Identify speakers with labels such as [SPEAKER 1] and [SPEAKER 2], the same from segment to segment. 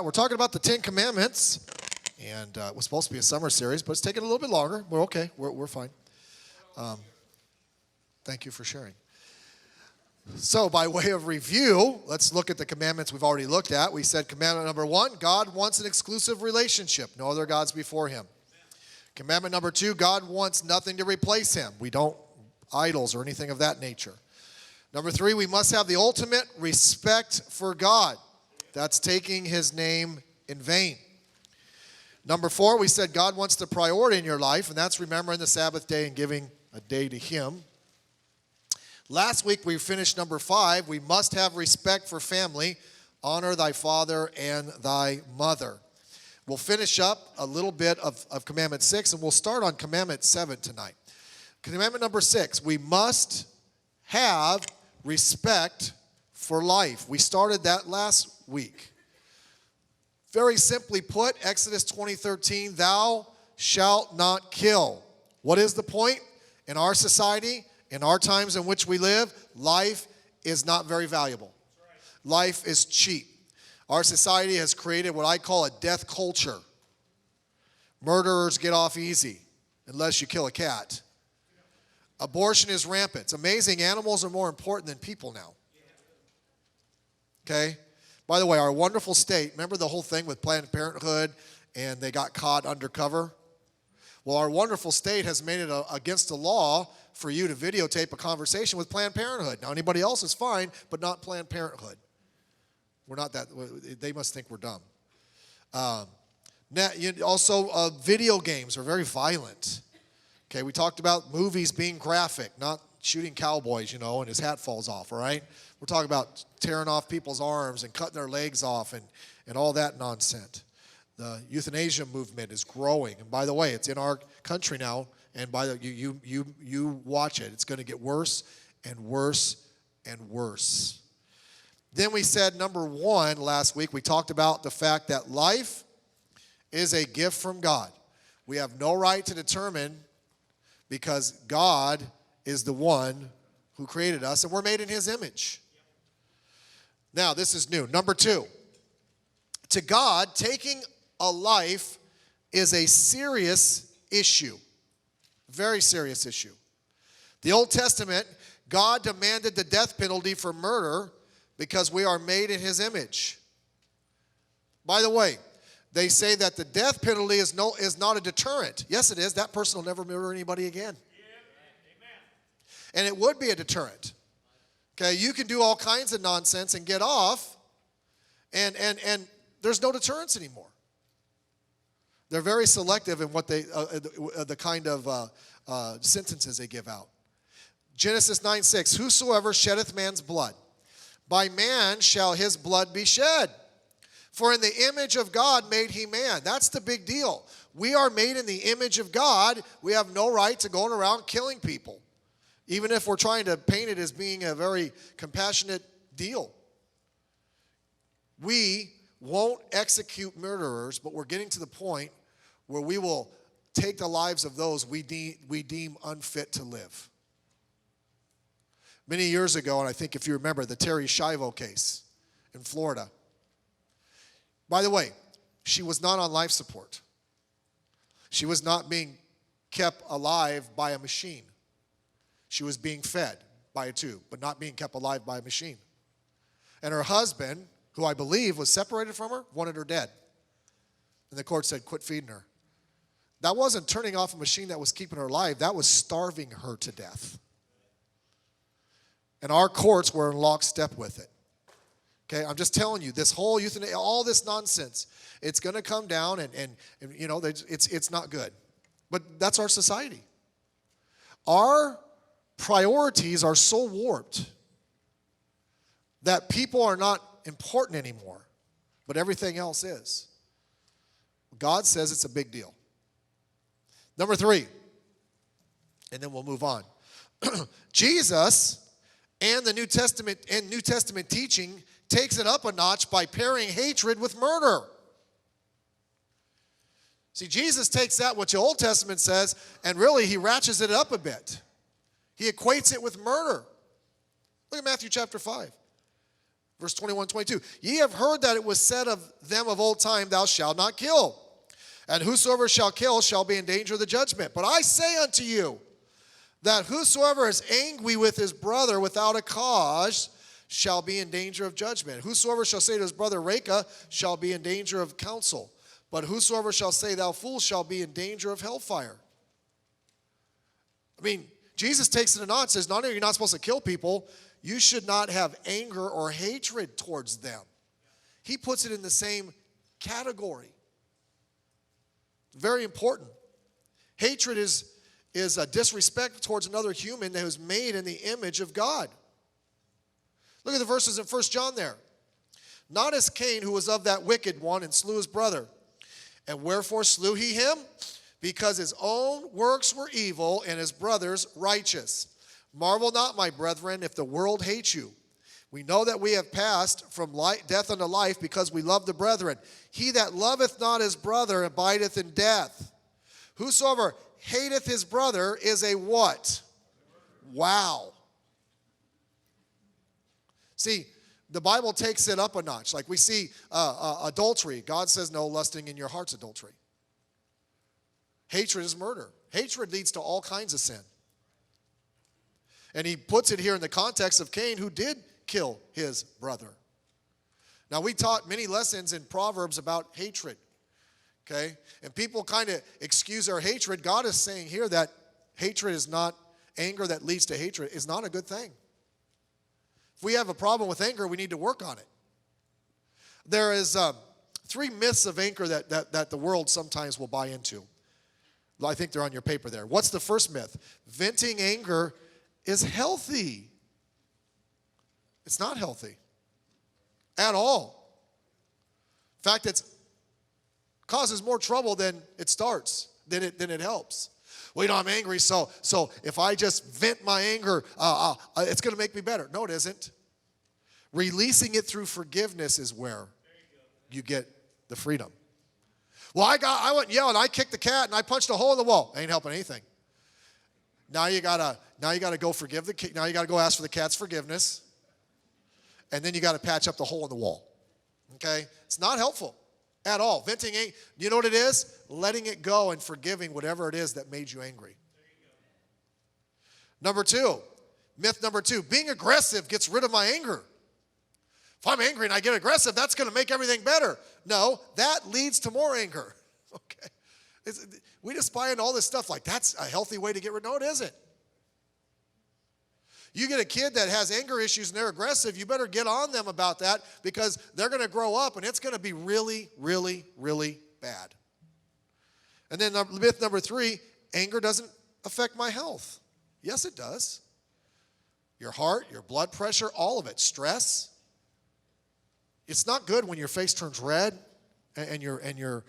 [SPEAKER 1] We're talking about the Ten Commandments, and it was supposed to be a summer series, but it's taking a little bit longer. We're okay. We're fine. Thank you for sharing. So by way of review, let's look at the commandments we've already looked at. We said commandment number 1, God wants an exclusive relationship. No other gods before him. Commandment number 2, God wants nothing to replace him. We don't idols or anything of that nature. Number 3, we must have the ultimate respect for God. That's taking his name in vain. Number 4, we said God wants the priority in your life, and that's remembering the Sabbath day and giving a day to him. Last week we finished number 5, we must have respect for family. Honor thy father and thy mother. We'll finish up a little bit of commandment 6, and we'll start on commandment 7 tonight. Commandment number 6, we must have respect for life. We started that last week. Very simply put, Exodus 20:13, thou shalt not kill. What is the point? In our society, in our times in which we live, life is not very valuable. Life is cheap. Our society has created what I call a death culture. Murderers get off easy unless you kill a cat. Abortion is rampant. It's amazing. Animals are more important than people now. Okay? By the way, our wonderful state, remember the whole thing with Planned Parenthood and they got caught undercover? Well, our wonderful state has made it against the law for you to videotape a conversation with Planned Parenthood. Now, anybody else is fine, but not Planned Parenthood. We're not that, they must think we're dumb. Also, video games are very violent. Okay, we talked about movies being graphic, not shooting cowboys, and his hat falls off, all right? We're talking about tearing off people's arms and cutting their legs off and all that nonsense. The euthanasia movement is growing. And by the way, it's in our country now, and you watch it. It's going to get worse and worse and worse. Then we said number 1 last week, we talked about the fact that life is a gift from God. We have no right to determine because God is the one who created us, and we're made in his image. Now, this is new. Number 2, to God, taking a life is a serious issue. Very serious issue. The Old Testament, God demanded the death penalty for murder because we are made in his image. By the way, they say that the death penalty is not a deterrent. Yes, it is. That person will never murder anybody again. And it would be a deterrent. Okay, you can do all kinds of nonsense and get off, and there's no deterrence anymore. They're very selective in what the kind of sentences they give out. Genesis 9:6, whosoever sheddeth man's blood, by man shall his blood be shed. For in the image of God made he man. That's the big deal. We are made in the image of God. We have no right to going around killing people, even if we're trying to paint it as being a very compassionate deal. We won't execute murderers, but we're getting to the point where we will take the lives of those we deem unfit to live. Many years ago, and I think if you remember, the Terry Schiavo case in Florida. By the way, she was not on life support. She was not being kept alive by a machine. She was being fed by a tube, but not being kept alive by a machine. And her husband, who I believe was separated from her, wanted her dead. And the court said, quit feeding her. That wasn't turning off a machine that was keeping her alive. That was starving her to death. And our courts were in lockstep with it. Okay, I'm just telling you, this whole euthanasia, all this nonsense, it's going to come down and it's not good. But that's our society. Our priorities are so warped that people are not important anymore, but everything else is. God says it's a big deal. Number 3, and then we'll move on. Jesus and the New Testament teaching takes it up a notch by pairing hatred with murder. See, Jesus takes that, what the Old Testament says, and really he ratchets it up a bit. He equates it with murder. Look at Matthew chapter 5. Verse 21, 22. Ye have heard that it was said of them of old time, thou shalt not kill. And whosoever shall kill shall be in danger of the judgment. But I say unto you, that whosoever is angry with his brother without a cause shall be in danger of judgment. Whosoever shall say to his brother, Reka, shall be in danger of counsel. But whosoever shall say, thou fool, shall be in danger of hellfire. I mean, Jesus takes it a notch and says, not only are you not supposed to kill people, you should not have anger or hatred towards them. He puts it in the same category. Very important. Hatred is a disrespect towards another human that was made in the image of God. Look at the verses in 1 John there. Not as Cain, who was of that wicked one, and slew his brother. And wherefore slew he him? Because his own works were evil, and his brother's righteous. Marvel not, my brethren, if the world hates you. We know that we have passed from death unto life, because we love the brethren. He that loveth not his brother abideth in death. Whosoever hateth his brother is a what? Wow. See, the Bible takes it up a notch. Like we see adultery. God says no, lusting in your heart's adultery. Hatred is murder. Hatred leads to all kinds of sin. And he puts it here in the context of Cain, who did kill his brother. Now, we taught many lessons in Proverbs about hatred. Okay? And people kind of excuse our hatred. God is saying here that hatred is not, anger that leads to hatred is not a good thing. If we have a problem with anger, we need to work on it. There is 3 myths of anger that the world sometimes will buy into. I think they're on your paper there. What's the first myth? Venting anger is healthy. It's not healthy at all. In fact, it causes more trouble than it starts, than it helps. Well, you know, I'm angry, so if I just vent my anger, it's going to make me better. No, it isn't. Releasing it through forgiveness is where you get the freedom. Well, I went and yelled, and I kicked the cat, and I punched a hole in the wall. Ain't helping anything. Now you gotta go forgive the cat. Now you gotta go ask for the cat's forgiveness, and then you gotta patch up the hole in the wall. Okay, it's not helpful at all. Venting, you know what it is? Letting it go and forgiving whatever it is that made you angry. Number 2, myth number 2: being aggressive gets rid of my anger. If I'm angry and I get aggressive, that's going to make everything better. No, that leads to more anger. Okay. We just buy into all this stuff like that's a healthy way to get rid. No, it isn't. You get a kid that has anger issues and they're aggressive, you better get on them about that, because they're going to grow up and it's going to be really, really, really bad. And then myth number 3, anger doesn't affect my health. Yes, it does. Your heart, your blood pressure, all of it. Stress. It's not good when your face turns red and your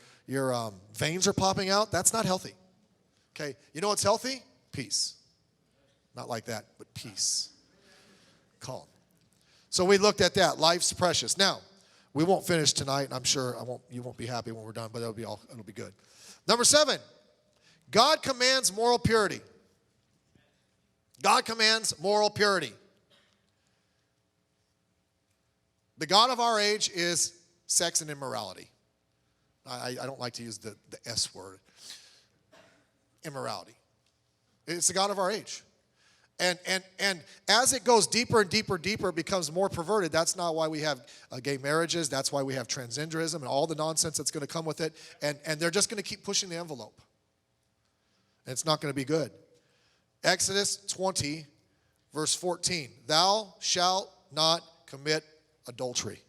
[SPEAKER 1] veins are popping out. That's not healthy. Okay, you know what's healthy? Peace. Not like that, but peace. Calm. So we looked at that. Life's precious. Now, we won't finish tonight, and I'm sure you won't be happy when we're done, but it'll be good. Number 7, God commands moral purity. God commands moral purity. The God of our age is sex and immorality. I don't like to use the S word. Immorality. It's the God of our age. And as it goes deeper and deeper, it becomes more perverted. That's not why we have gay marriages. That's why we have transgenderism and all the nonsense that's going to come with it. And they're just going to keep pushing the envelope. And it's not going to be good. Exodus 20, verse 14. Thou shalt not commit adultery.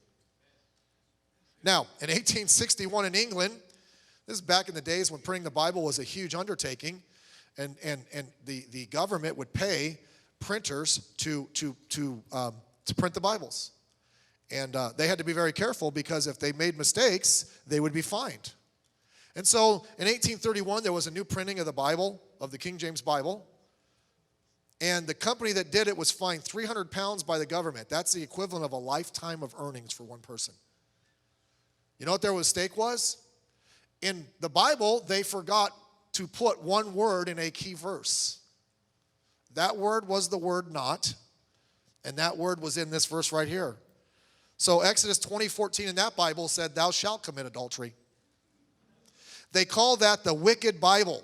[SPEAKER 1] Now, in 1861 in England, this is back in the days when printing the Bible was a huge undertaking, and the government would pay printers to print the Bibles. And they had to be very careful, because if they made mistakes, they would be fined. And so in 1831, there was a new printing of the Bible, of the King James Bible. And the company that did it was fined 300 pounds by the government. That's the equivalent of a lifetime of earnings for one person. You know what their mistake was? In the Bible, they forgot to put one word in a key verse. That word was the word not. And that word was in this verse right here. So Exodus 20:14 in that Bible said, thou shalt commit adultery. They call that the wicked Bible.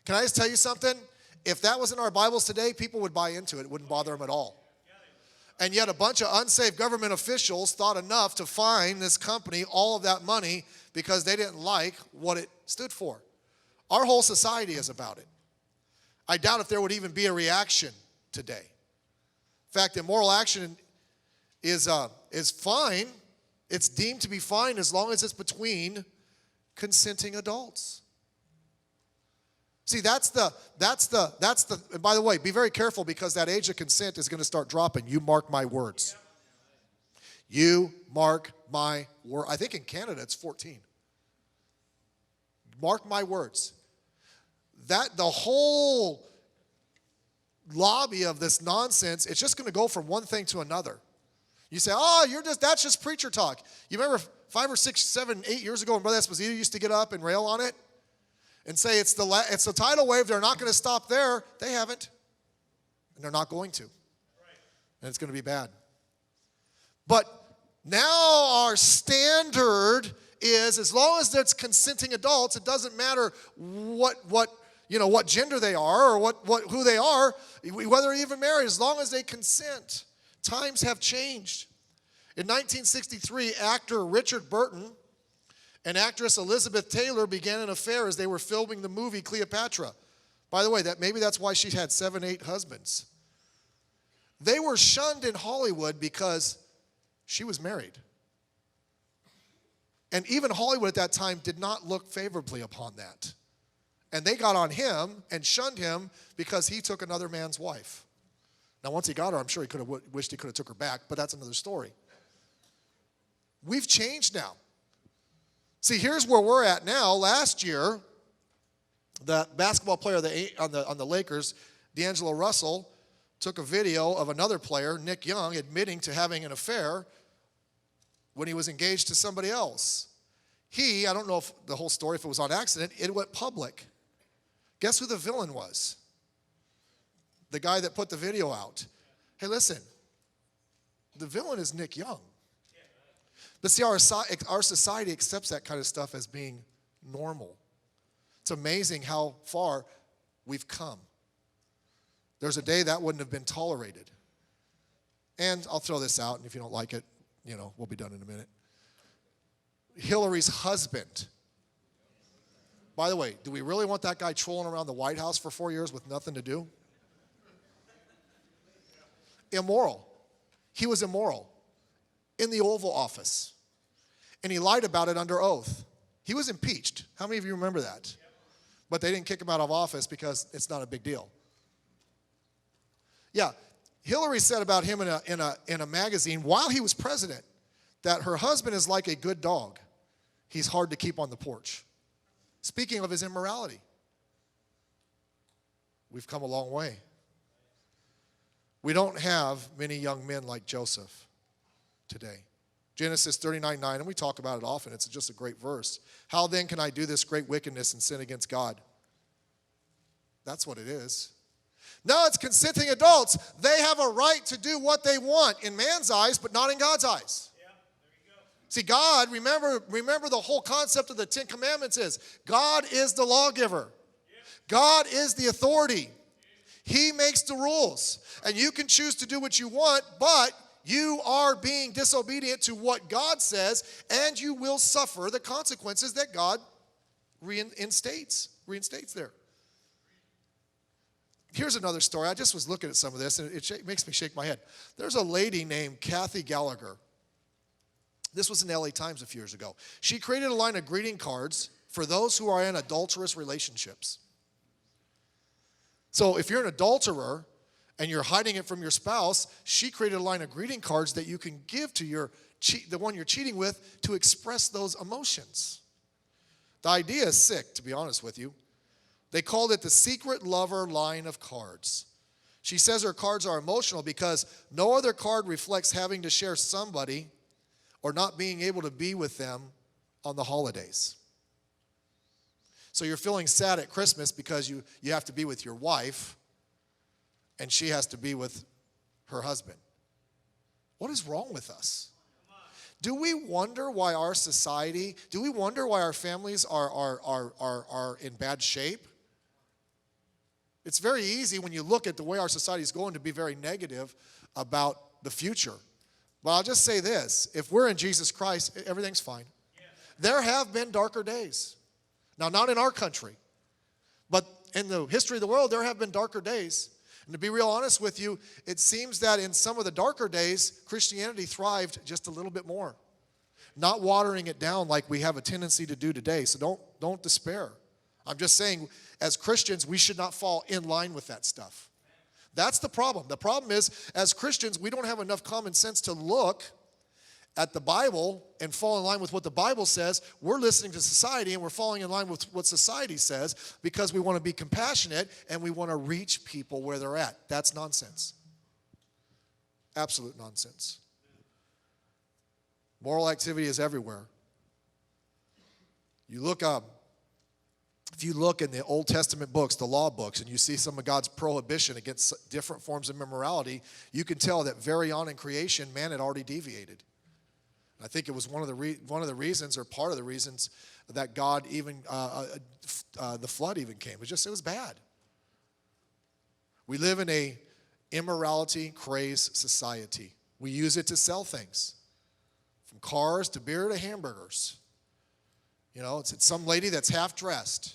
[SPEAKER 1] Can I just tell you something? If that was in our Bibles today, people would buy into it. It wouldn't bother them at all. And yet a bunch of unsaved government officials thought enough to fine this company all of that money because they didn't like what it stood for. Our whole society is about it. I doubt if there would even be a reaction today. In fact, immoral action is fine. It's deemed to be fine as long as it's between consenting adults. See, that's the, and by the way, be very careful because that age of consent is going to start dropping. You mark my words. You mark my word. I think in Canada it's 14. Mark my words. That the whole lobby of this nonsense, it's just going to go from one thing to another. You say, oh, that's just preacher talk. You remember 5 or 6, 7, 8 years ago when Brother Esposito used to get up and rail on it? And say it's the tidal wave, they're not going to stop there. They haven't. And they're not going to. And it's going to be bad. But now our standard is, as long as it's consenting adults, it doesn't matter what gender they are or who they are, whether they're even married, as long as they consent. Times have changed. In 1963, actor Richard Burton and actress Elizabeth Taylor began an affair as they were filming the movie Cleopatra. By the way, maybe that's why she had 7, 8 husbands. They were shunned in Hollywood because she was married. And even Hollywood at that time did not look favorably upon that. And they got on him and shunned him because he took another man's wife. Now, once he got her, I'm sure he could have wished he could have took her back, but that's another story. We've changed now. See, here's where we're at now. Last year, the basketball player on the Lakers, D'Angelo Russell, took a video of another player, Nick Young, admitting to having an affair when he was engaged to somebody else. I don't know if the whole story, if it was on accident, it went public. Guess who the villain was? The guy that put the video out. Hey, listen, the villain is Nick Young. But see, our society accepts that kind of stuff as being normal. It's amazing how far we've come. There's a day that wouldn't have been tolerated. And I'll throw this out, and if you don't like it, we'll be done in a minute. Hillary's husband. By the way, do we really want that guy trolling around the White House for 4 years with nothing to do? Immoral. He was immoral in the Oval Office. And he lied about it under oath. He was impeached. How many of you remember that? But they didn't kick him out of office because it's not a big deal. Yeah, Hillary said about him in a magazine while he was president that her husband is like a good dog. He's hard to keep on the porch. Speaking of his immorality. We've come a long way. We don't have many young men like Joseph today. Genesis 39:9, and we talk about it often. It's just a great verse. How then can I do this great wickedness and sin against God? That's what it is. No, it's consenting adults. They have a right to do what they want in man's eyes, but not in God's eyes. Yeah, there you go. See, God, remember the whole concept of the 10 Commandments is God is the lawgiver. Yeah. God is the authority. Yeah. He makes the rules. And you can choose to do what you want, but you are being disobedient to what God says, and you will suffer the consequences that God reinstates there. Here's another story. I just was looking at some of this, and it makes me shake my head. There's a lady named Kathy Gallagher. This was in the LA Times a few years ago. She created a line of greeting cards for those who are in adulterous relationships. So if you're an adulterer, and you're hiding it from your spouse, she created a line of greeting cards that you can give to the one you're cheating with to express those emotions. The idea is sick, to be honest with you. They called it the Secret Lover line of cards. She says her cards are emotional because no other card reflects having to share somebody or not being able to be with them on the holidays. So you're feeling sad at Christmas because you have to be with your wife, and she has to be with her husband. What is wrong with us? Do we wonder why our society, do we wonder why our families are in bad shape? It's very easy when you look at the way our society is going to be very negative about the future. But I'll just say this, if we're in Jesus Christ, everything's fine. There have been darker days. Now, not in our country, but in the history of the world, there have been darker days. And to be real honest with you, it seems that in some of the darker days, Christianity thrived just a little bit more. Not watering it down like we have a tendency to do today. So don't despair. I'm just saying, as Christians, we should not fall in line with that stuff. That's the problem. The problem is, as Christians, we don't have enough common sense to look at the Bible and fall in line with what the Bible says. We're listening to society and we're falling in line with what society says because we want to be compassionate and we want to reach people where they're at. That's nonsense. Absolute nonsense. Moral activity is everywhere. You look up, if you look in the Old Testament books, the law books, and you see some of God's prohibition against different forms of immorality, you can tell that very on in creation, man had already deviated. I think it was one of the reasons, or part of the reasons, that God even the flood even came. It was bad. We live in a immorality crazed society. We use it to sell things, from cars to beer to hamburgers. You know, it's some lady that's half dressed.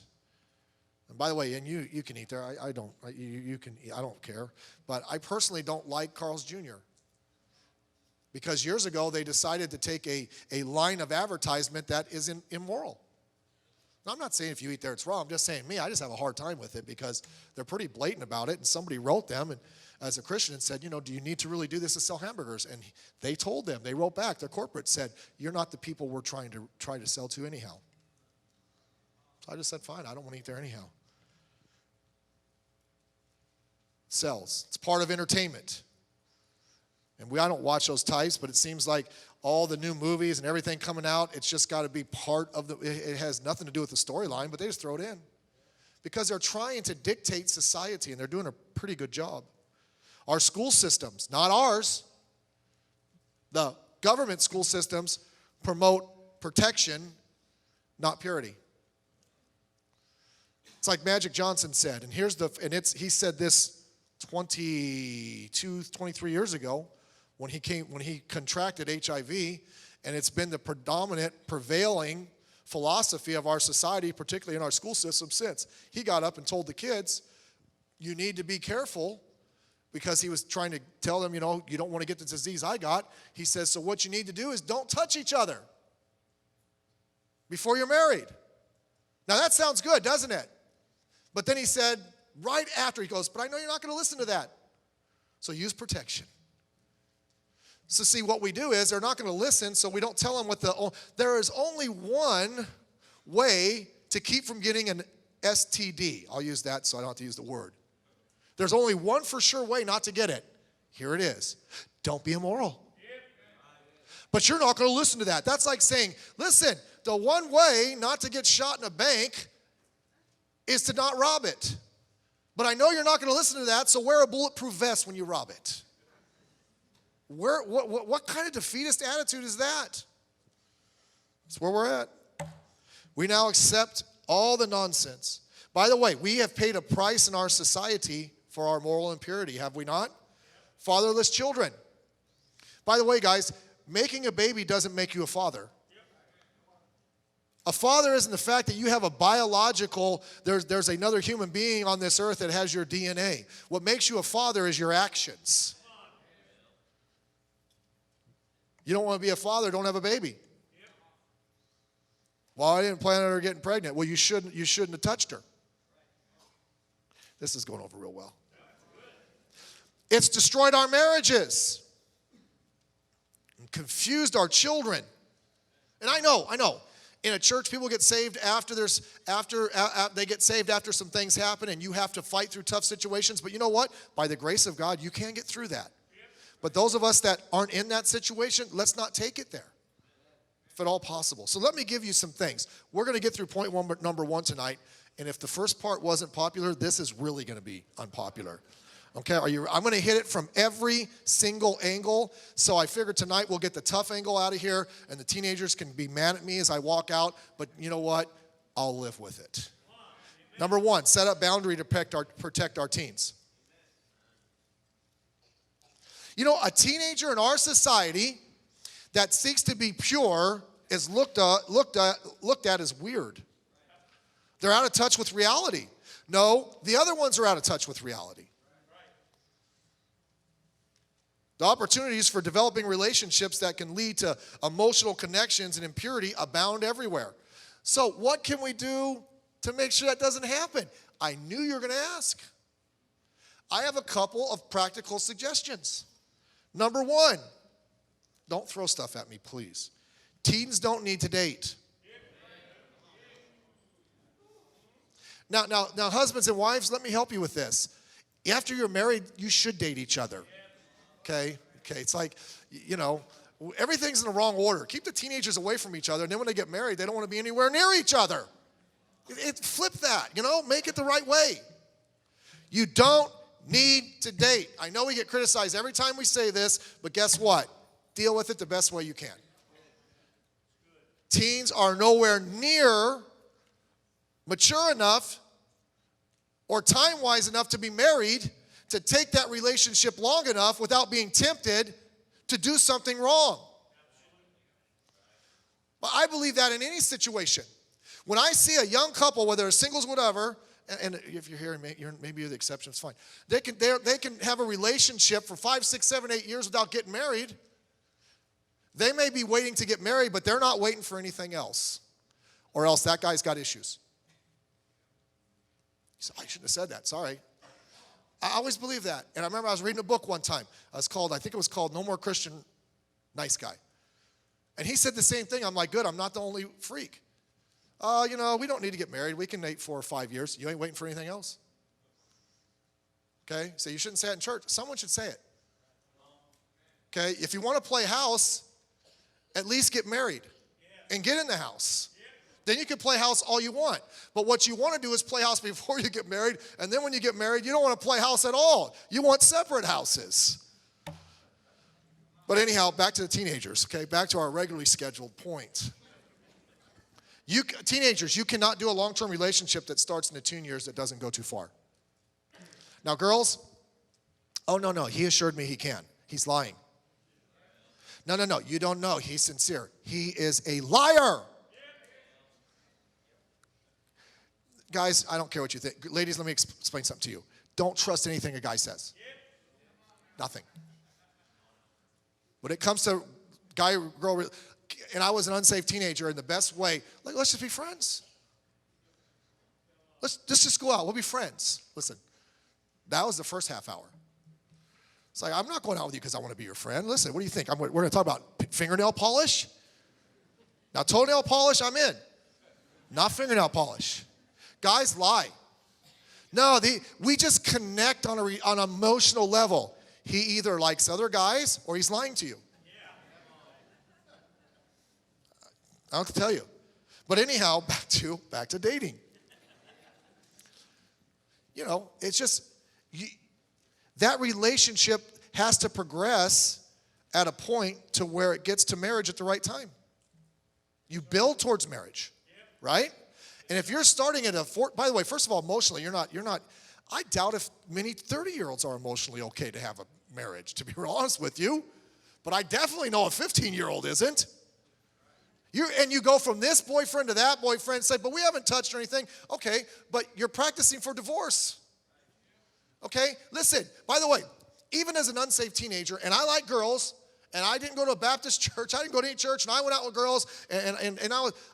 [SPEAKER 1] And by the way, and you can eat there. I don't. You can. I don't care. But I personally don't like Carl's Jr. Because years ago, they decided to take a line of advertisement that is immoral. Now, I'm not saying if you eat there it's wrong. I'm just saying I just have a hard time with it because they're pretty blatant about it. And somebody wrote them and as a Christian and said, do you need to really do this to sell hamburgers? And they told them, they wrote back, their corporate said, you're not the people we're trying to sell to anyhow. So I just said, fine, I don't want to eat there anyhow. It sells. It's part of entertainment. And I don't watch those types, but it seems like all the new movies and everything coming out, it's just got to be part of it has nothing to do with the storyline, but they just throw it in. Because they're trying to dictate society, and they're doing a pretty good job. Our school systems, not ours, the government school systems promote protection, not purity. It's like Magic Johnson said, and he said this 23 years ago, when he contracted HIV, and it's been the predominant, prevailing philosophy of our society, particularly in our school system since. He got up and told the kids, you need to be careful, because he was trying to tell them, you don't want to get the disease I got. He says, so what you need to do is don't touch each other before you're married. Now that sounds good, doesn't it? But then he said, right after, he goes, but I know you're not going to listen to that. So use protection. So see, what we do is they're not going to listen, so we don't tell them there is only one way to keep from getting an STD. I'll use that so I don't have to use the word. There's only one for sure way not to get it. Here it is. Don't be immoral. But you're not going to listen to that. That's like saying, listen, the one way not to get shot in a bank is to not rob it. But I know you're not going to listen to that, so wear a bulletproof vest when you rob it. What kind of defeatist attitude is that? That's where we're at. We now accept all the nonsense. By the way, we have paid a price in our society for our moral impurity, have we not? Fatherless children. By the way, guys, making a baby doesn't make you a father. A father isn't the fact that you have a biological, there's another human being on this earth that has your DNA. What makes you a father is your actions. You don't want to be a father, don't have a baby. Well, I didn't plan on her getting pregnant. Well, you shouldn't have touched her. This is going over real well. It's destroyed our marriages and confused our children. And I know. In a church, people get saved after they get saved after some things happen, and you have to fight through tough situations. But you know what? By the grace of God, you can get through that. But those of us that aren't in that situation, let's not take it there, if at all possible. So let me give you some things. We're going to get through point number one tonight, and if the first part wasn't popular, this is really going to be unpopular. Okay, I'm going to hit it from every single angle. So I figured tonight we'll get the tough angle out of here, and the teenagers can be mad at me as I walk out. But you know what? I'll live with it. Number one, set up boundary to protect our teens. You know, a teenager in our society that seeks to be pure is looked at as weird. They're out of touch with reality. No, the other ones are out of touch with reality. The opportunities for developing relationships that can lead to emotional connections and impurity abound everywhere. So what can we do to make sure that doesn't happen? I knew you were going to ask. I have a couple of practical suggestions. Number one, don't throw stuff at me, please. Teens don't need to date. Now, husbands and wives, let me help you with this. After you're married, you should date each other. Okay, it's like, you know, everything's in the wrong order. Keep the teenagers away from each other, and then when they get married, they don't want to be anywhere near each other. Flip that, you know, make it the right way. You don't need to date. I know we get criticized every time we say this, but guess what? Deal with it the best way you can. Teens are nowhere near mature enough or time-wise enough to be married to take that relationship long enough without being tempted to do something wrong. But I believe that in any situation. When I see a young couple, whether they're singles, whatever, and if you're here, maybe you're the exception, it's fine. They can have a relationship for 5, 6, 7, 8 years without getting married. They may be waiting to get married, but they're not waiting for anything else. Or else that guy's got issues. So I shouldn't have said that, sorry. I always believe that. And I remember I was reading a book one time. I think it was called No More Christian Nice Guy. And he said the same thing. I'm like, good, I'm not the only freak. You know, we don't need to get married. We can date 4 or 5 years. You ain't waiting for anything else? Okay, so you shouldn't say it in church. Someone should say it. Okay, if you want to play house, at least get married and get in the house. Then you can play house all you want. But what you want to do is play house before you get married. And then when you get married, you don't want to play house at all. You want separate houses. But anyhow, back to the teenagers, okay? Back to our regularly scheduled point. Teenagers, you cannot do a long-term relationship that starts in the teen years that doesn't go too far. Now, girls, oh, no, he assured me he can. He's lying. No, you don't know. He's sincere. He is a liar. Guys, I don't care what you think. Ladies, let me explain something to you. Don't trust anything a guy says. Nothing. When it comes to guy-girl, and I was an unsafe teenager, and the best way, like, let's just be friends. Let's just go out. We'll be friends. Listen, that was the first half hour. It's like, I'm not going out with you because I want to be your friend. Listen, what do you think? We're going to talk about fingernail polish? Now, toenail polish, I'm in. Not fingernail polish. Guys lie. No, we just connect on an emotional level. He either likes other guys or he's lying to you. I don't have to tell you. But anyhow, back to dating. You know, it's just, that relationship has to progress at a point to where it gets to marriage at the right time. You build towards marriage, right? And if you're starting at by the way, first of all, emotionally, you're not, I doubt if many 30-year-olds are emotionally okay to have a marriage, to be real honest with you. But I definitely know a 15-year-old isn't. And you go from this boyfriend to that boyfriend and say, but we haven't touched or anything. Okay, but you're practicing for divorce. Okay, listen, by the way, even as an unsafe teenager, and I like girls, and I didn't go to a Baptist church, I didn't go to any church, and I went out with girls, and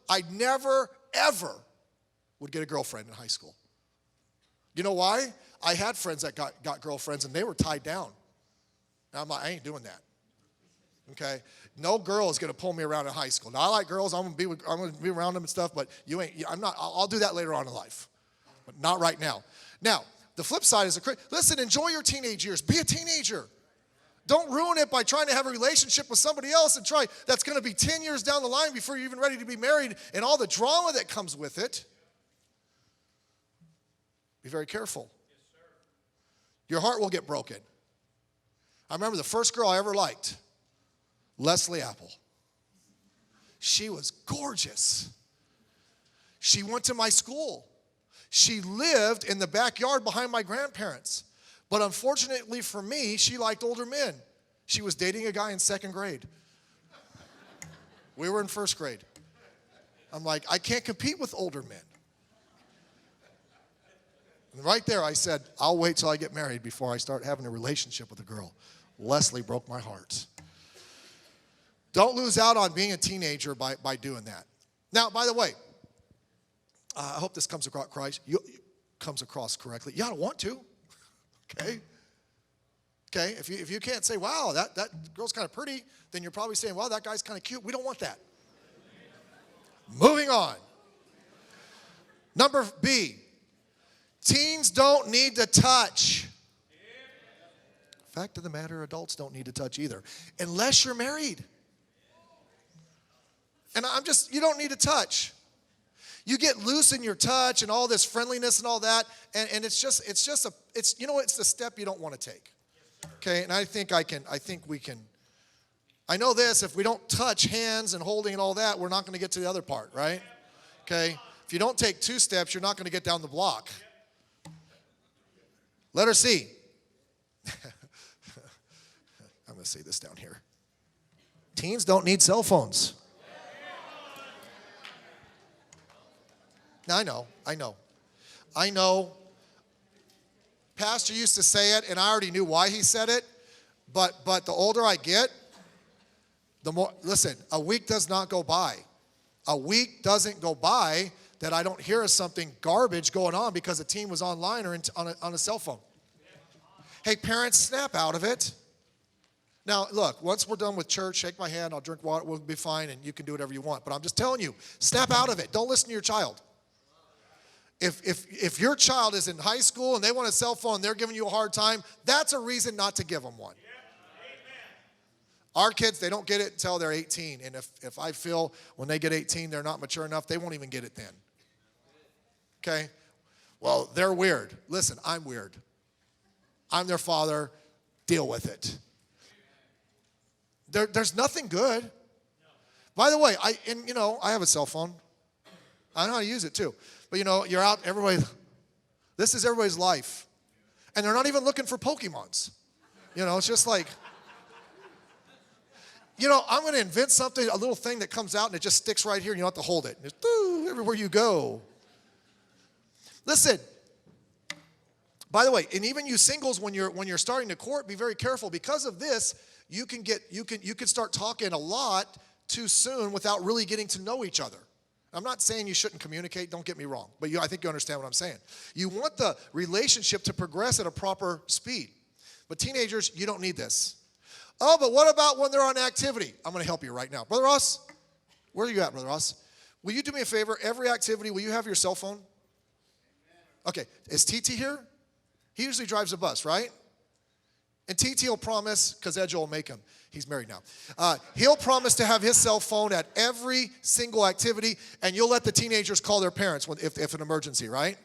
[SPEAKER 1] I never, ever would get a girlfriend in high school. You know why? I had friends that got girlfriends, and they were tied down. And I'm like, I ain't doing that. Okay? No girl is going to pull me around in high school. Now, I like girls. I'm going to be around them and stuff, but I'm not. I'll do that later on in life, but not right now. Now, the flip side is listen, enjoy your teenage years. Be a teenager. Don't ruin it by trying to have a relationship with somebody else that's going to be 10 years down the line before you're even ready to be married and all the drama that comes with it. Be very careful. Your heart will get broken. I remember the first girl I ever liked, Leslie Apple. She was gorgeous. She went to my school. She lived in the backyard behind my grandparents. But unfortunately for me, she liked older men. She was dating a guy in second grade. We were in first grade. I'm like, I can't compete with older men. And right there I said, I'll wait till I get married before I start having a relationship with a girl. Leslie broke my heart. Don't lose out on being a teenager by doing that. Now, by the way, I hope this comes across correctly. You don't want to, okay? Okay, if you can't say, wow, that girl's kind of pretty, then you're probably saying, well, that guy's kind of cute. We don't want that. Moving on. Number B, teens don't need to touch. Fact of the matter, adults don't need to touch either, unless you're married. And you don't need to touch. You get loose in your touch and all this friendliness and all that, and it's the step you don't want to take. Okay, and I think we can. I know this, if we don't touch hands and holding and all that, we're not going to get to the other part, right? Okay, if you don't take 2 steps, you're not going to get down the block. Letter C. I'm going to say this down here. Teens don't need cell phones. Now, I know. Pastor used to say it, and I already knew why he said it, but the older I get, the more, listen, a week does not go by. A week doesn't go by that I don't hear of something garbage going on because a teen was online or on a cell phone. Hey, parents, snap out of it. Now, look, once we're done with church, shake my hand, I'll drink water, we'll be fine, and you can do whatever you want. But I'm just telling you, snap out of it. Don't listen to your child. If your child is in high school and they want a cell phone and they're giving you a hard time, that's a reason not to give them one. Our kids, they don't get it until they're 18. And if I feel when they get 18 they're not mature enough, they won't even get it then. Okay? Well, they're weird. Listen, I'm weird. I'm their father. Deal with it. There's nothing good. By the way, I have a cell phone. I know how to use it too. But you're out, this is everybody's life. And they're not even looking for Pokemons. It's just like, I'm going to invent something, a little thing that comes out and it just sticks right here and you don't have to hold it. Just everywhere you go. Listen, by the way, and even you singles, when you're starting to court, be very careful. Because of this, you can start talking a lot too soon without really getting to know each other. I'm not saying you shouldn't communicate, don't get me wrong, but I think you understand what I'm saying. You want the relationship to progress at a proper speed. But teenagers, you don't need this. Oh, but what about when they're on activity? I'm going to help you right now. Brother Ross, where are you at, Brother Ross? Will you do me a favor? Every activity, will you have your cell phone? Okay, is TT here? He usually drives a bus, right? And TT will promise, because Edge will make him. He's married now. He'll promise to have his cell phone at every single activity, and you'll let the teenagers call their parents if an emergency, right?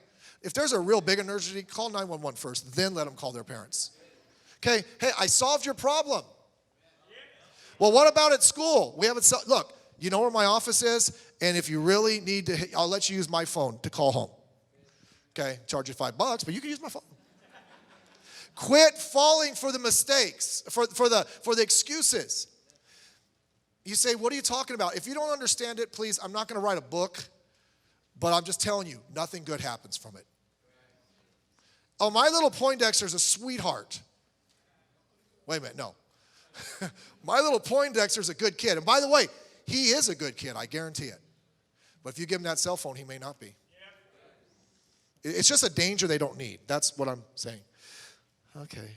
[SPEAKER 1] If there's a real big emergency, call 911 first, then let them call their parents. Okay, hey, I solved your problem. Well, what about at school? We haven't, look, you know where my office is, and if you really need to, I'll let you use my phone to call home. Okay, charge you $5, but you can use my phone. Quit falling for the mistakes, for the excuses. You say, what are you talking about? If you don't understand it, please, I'm not going to write a book, but I'm just telling you, nothing good happens from it. Oh, my little Poindexter's a sweetheart. Wait a minute, no. My little Poindexter's a good kid. And by the way, he is a good kid, I guarantee it. But if you give him that cell phone, he may not be. It's just a danger they don't need. That's what I'm saying. Okay.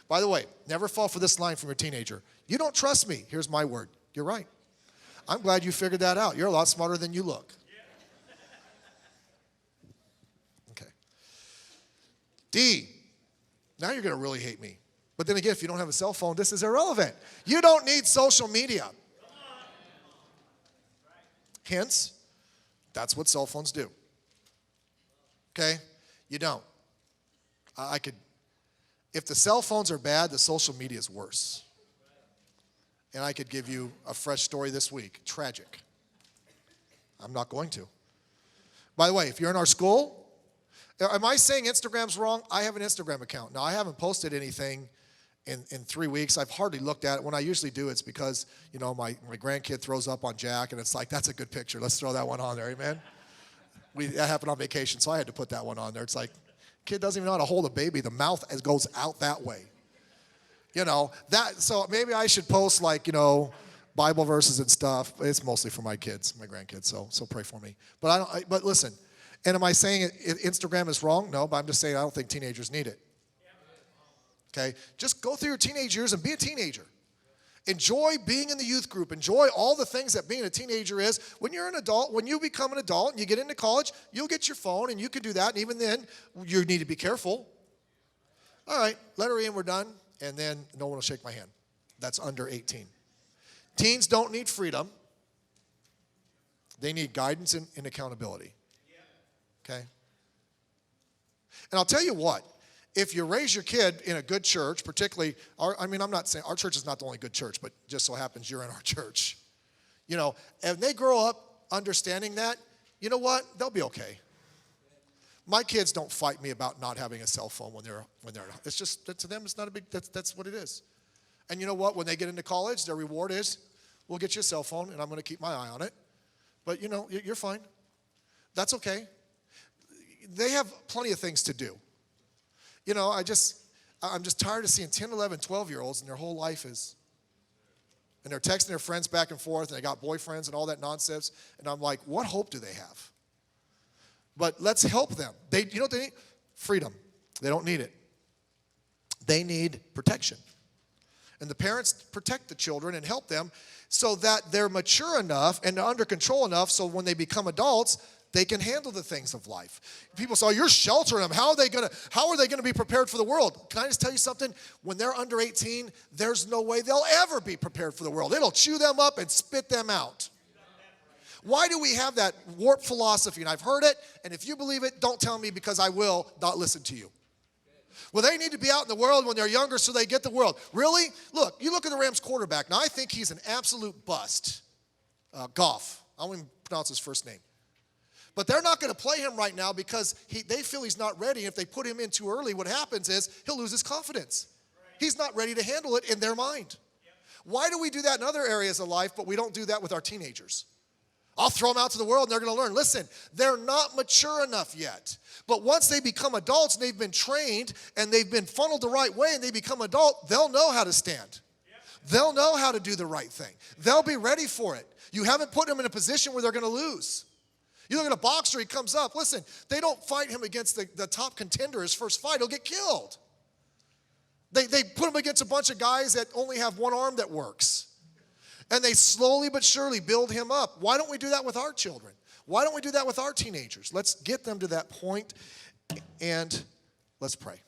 [SPEAKER 1] By the way, never fall for this line from your teenager. You don't trust me. Here's my word. You're right. I'm glad you figured that out. You're a lot smarter than you look. Okay. D. Now you're going to really hate me. But then again, if you don't have a cell phone, this is irrelevant. You don't need social media. Hence, that's what cell phones do. Okay? You don't. I could, if the cell phones are bad, the social media is worse. And I could give you a fresh story this week. Tragic. I'm not going to. By the way, if you're in our school, am I saying Instagram's wrong? I have an Instagram account. Now, I haven't posted anything in 3 weeks. I've hardly looked at it. When I usually do, it's because, my grandkid throws up on Jack, and it's like, that's a good picture. Let's throw that one on there, amen? That happened on vacation, so I had to put that one on there. It's like, kid doesn't even know how to hold a baby. The mouth goes out that way. So maybe I should post Bible verses and stuff. It's mostly for my kids, my grandkids, so pray for me. But listen, and am I saying Instagram is wrong? No, but I'm just saying I don't think teenagers need it. Okay? Just go through your teenage years and be a teenager. Enjoy being in the youth group. Enjoy all the things that being a teenager is. When you're an adult, when you become an adult and you get into college, you'll get your phone and you can do that. And even then, you need to be careful. All right, letter E and we're done. And then no one will shake my hand. That's under 18. Teens don't need freedom. They need guidance and accountability. Okay? And I'll tell you what. If you raise your kid in a good church, particularly, I'm not saying our church is not the only good church, but just so happens you're in our church. And they grow up understanding that, you know what? They'll be okay. My kids don't fight me about not having a cell phone when they're. It's just to them, it's not a big. That's what it is. And you know what? When they get into college, their reward is, we'll get you a cell phone, and I'm going to keep my eye on it. But you're fine. That's okay. They have plenty of things to do. I'm just tired of seeing 10, 11, 12-year-olds and their whole life is, and they're texting their friends back and forth, and they got boyfriends and all that nonsense, and I'm like, what hope do they have? But let's help them. They need? Freedom. They don't need it. They need protection. And the parents protect the children and help them so that they're mature enough and under control enough so when they become adults, they can handle the things of life. People say, you're sheltering them. How are they going to be prepared for the world? Can I just tell you something? When they're under 18, there's no way they'll ever be prepared for the world. It'll chew them up and spit them out. Why do we have that warped philosophy? And I've heard it, and if you believe it, don't tell me because I will not listen to you. Well, they need to be out in the world when they're younger so they get the world. Really? Look, you look at the Rams quarterback. Now, I think he's an absolute bust. Goff. I don't even pronounce his first name. But they're not going to play him right now because they feel he's not ready. If they put him in too early, what happens is he'll lose his confidence. He's not ready to handle it in their mind. Why do we do that in other areas of life, but we don't do that with our teenagers? I'll throw them out to the world and they're going to learn. Listen, they're not mature enough yet. But once they become adults and they've been trained and they've been funneled the right way and they become adult, they'll know how to stand. They'll know how to do the right thing. They'll be ready for it. You haven't put them in a position where they're going to lose. You look at a boxer, he comes up. Listen, they don't fight him against the top contender his first fight. He'll get killed. They put him against a bunch of guys that only have one arm that works. And they slowly but surely build him up. Why don't we do that with our children? Why don't we do that with our teenagers? Let's get them to that point, and let's pray.